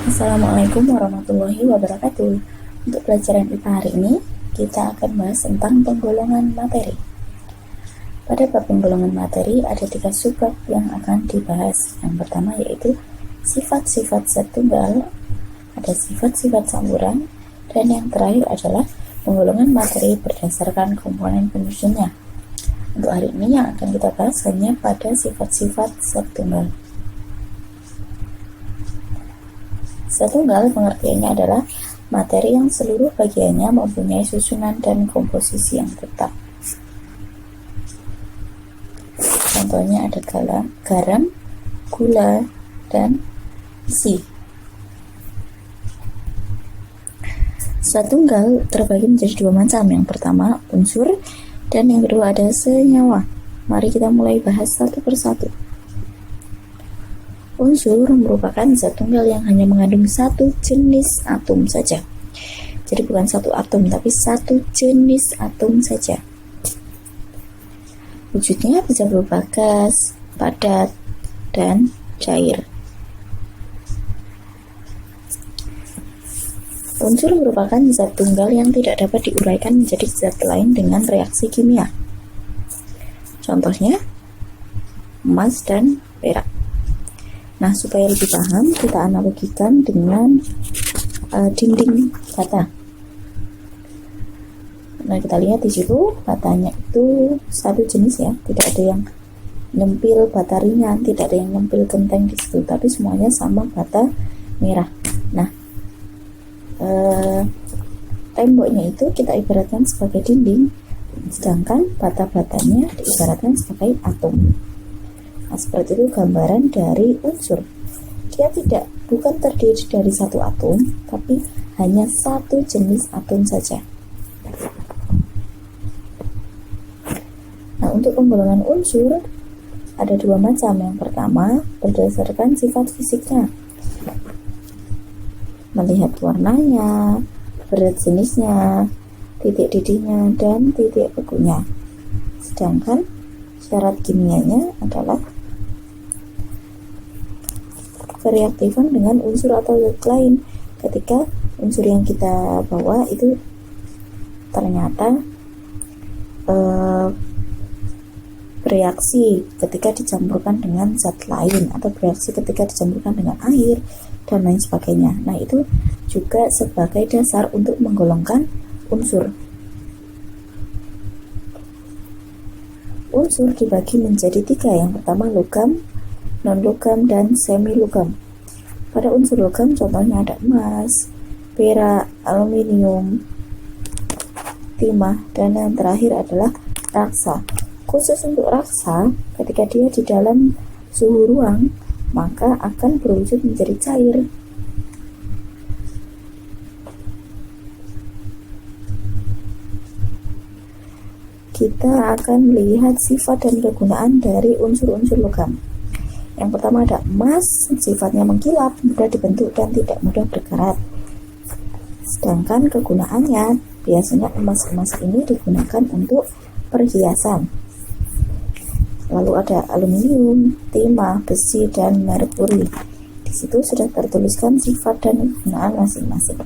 Assalamualaikum warahmatullahi wabarakatuh. Untuk pelajaran IPA hari ini, kita akan bahas tentang penggolongan materi. Pada bab penggolongan materi, ada 3 subbab yang akan dibahas. Yang pertama yaitu sifat-sifat zat tunggal, ada sifat-sifat campuran, dan yang terakhir adalah penggolongan materi berdasarkan komponen penyusunnya. Untuk hari ini yang akan kita bahas hanya pada sifat-sifat zat tunggal. Zat tunggal pengertiannya adalah materi yang seluruh bagiannya mempunyai susunan dan komposisi yang tetap. Contohnya ada garam, gula, dan besi. Zat tunggal terbagi menjadi 2 macam. Yang pertama unsur dan yang kedua ada senyawa. Mari kita mulai bahas satu persatu. Unsur merupakan zat tunggal yang hanya mengandung satu jenis atom saja. Jadi bukan satu atom, tapi satu jenis atom saja. Wujudnya bisa berupa gas, padat, dan cair. Unsur merupakan zat tunggal yang tidak dapat diuraikan menjadi zat lain dengan reaksi kimia. Contohnya, emas dan perak. Nah, supaya lebih paham, kita analogikan dengan dinding bata. Nah, kita lihat di situ batanya itu satu jenis ya, tidak ada yang nyempil bata ringan, tidak ada yang nyempil genteng di situ, tapi semuanya sama bata merah. Nah, temboknya itu kita ibaratkan sebagai dinding, sedangkan bata-batanya diibaratkan sebagai atom. Nah, seperti itu gambaran dari unsur. Dia bukan terdiri dari satu atom, tapi hanya satu jenis atom saja. Nah, untuk penggolongan unsur ada 2 macam. Yang pertama berdasarkan sifat fisiknya, melihat warnanya, berat jenisnya, titik didihnya, dan titik bekunya. Sedangkan syarat kimianya adalah bereaktifan dengan unsur atau zat lain. Ketika unsur yang kita bawa itu ternyata bereaksi ketika dicampurkan dengan zat lain, atau bereaksi ketika dicampurkan dengan air, dan lain sebagainya. Nah, itu juga sebagai dasar untuk menggolongkan unsur. Unsur dibagi menjadi 3. Yang pertama logam, non-logam, dan semi-logam. Pada unsur logam contohnya ada emas, perak, aluminium, timah, dan yang terakhir adalah raksa. Khusus untuk raksa, ketika dia di dalam suhu ruang, maka akan berwujud menjadi cair. Kita akan melihat sifat dan kegunaan dari unsur-unsur logam. Yang pertama ada emas, sifatnya mengkilap, mudah dibentuk, dan tidak mudah berkarat. Sedangkan kegunaannya, biasanya emas-emas ini digunakan untuk perhiasan. Lalu ada aluminium, timah, besi, dan merkuri. Di situ sudah tertuliskan sifat dan kegunaan masing-masing.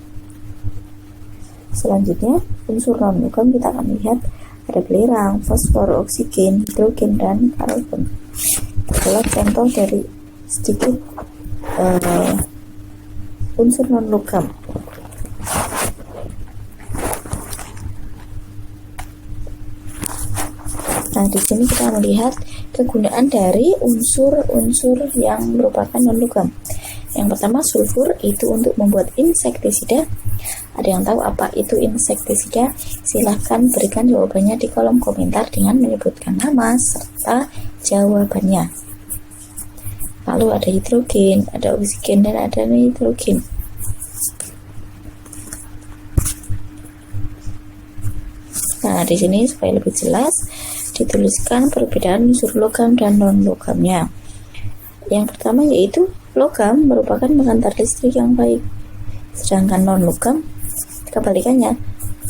Selanjutnya, unsur non-logam kita akan lihat ada belerang, fosfor, oksigen, hidrogen, dan karbon. Adalah contoh dari sedikit unsur non-logam. Nah, di sini kita melihat kegunaan dari unsur-unsur yang merupakan non-logam. Yang pertama sulfur, itu untuk membuat insektisida. Ada yang tahu apa itu insektisida? Silahkan berikan jawabannya di kolom komentar dengan menyebutkan nama serta jawabannya. Lalu ada hidrogen, ada oksigen, dan ada nitrogen. Nah, di sini supaya lebih jelas dituliskan perbedaan unsur logam dan non-logamnya. Yang pertama yaitu logam merupakan pengantar listrik yang baik, sedangkan non-logam kebalikannya,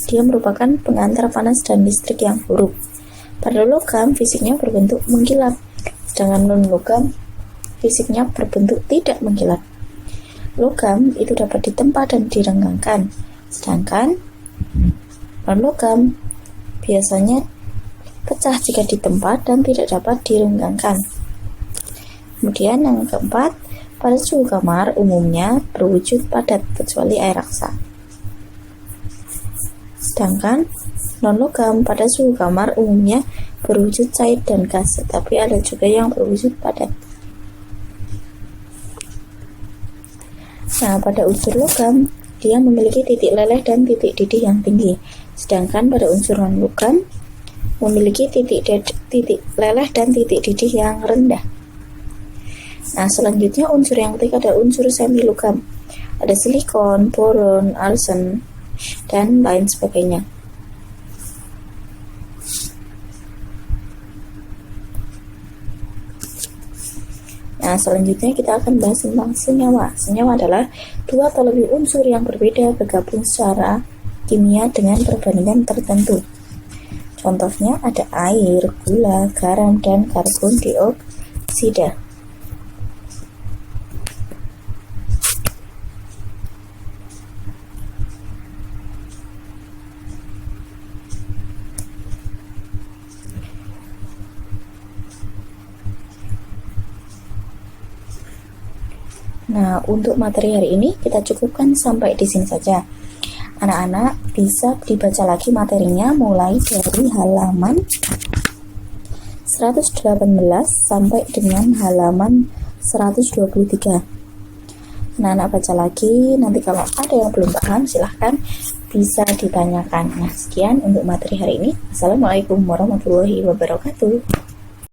dia merupakan pengantar panas dan listrik yang buruk. Pada logam fisiknya berbentuk mengkilap, sedangkan non-logam fisiknya berbentuk tidak mengkilap. Logam itu dapat ditempa dan direnggangkan, sedangkan non-logam biasanya pecah jika ditempa dan tidak dapat direnggangkan. Kemudian yang keempat, pada suhu kamar umumnya berwujud padat kecuali air raksa. Sedangkan non-logam pada suhu kamar umumnya berwujud cair dan gas, tetapi ada juga yang berwujud padat. Nah, pada unsur logam, dia memiliki titik leleh dan titik didih yang tinggi. Sedangkan pada unsur non-logam, memiliki titik leleh dan titik didih yang rendah. Nah, selanjutnya unsur yang ketiga ada unsur semi-logam. Ada silikon, boron, arsen, dan lain sebagainya. Nah, selanjutnya kita akan bahas tentang senyawa. Senyawa adalah dua atau lebih unsur yang berbeda bergabung secara kimia dengan perbandingan tertentu. Contohnya ada air, gula, garam, dan karbon dioksida. Nah, untuk materi hari ini kita cukupkan sampai di sini saja. Anak-anak bisa dibaca lagi materinya mulai dari halaman 118 sampai dengan halaman 123. Anak-anak baca lagi, nanti kalau ada yang belum paham silahkan bisa ditanyakan. Nah, sekian untuk materi hari ini. Assalamualaikum warahmatullahi wabarakatuh.